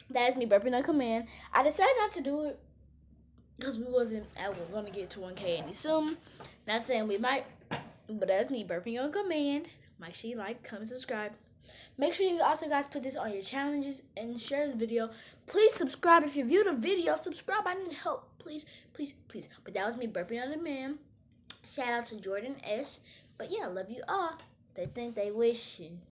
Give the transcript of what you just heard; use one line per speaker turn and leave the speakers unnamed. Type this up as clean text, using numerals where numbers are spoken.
That's me burping on command. I decided not to do it because we wasn't we're gonna get to 1K any soon. Not saying we might, but that's me burping on command. Make sure you like, comment, subscribe. Make sure you also guys put this on your challenges and share this video. Please subscribe if you viewed the video. Subscribe. I need help. Please, please, please. But that was me burping on command. Shout out to Jordan S. But yeah, love you all. They think they wishing.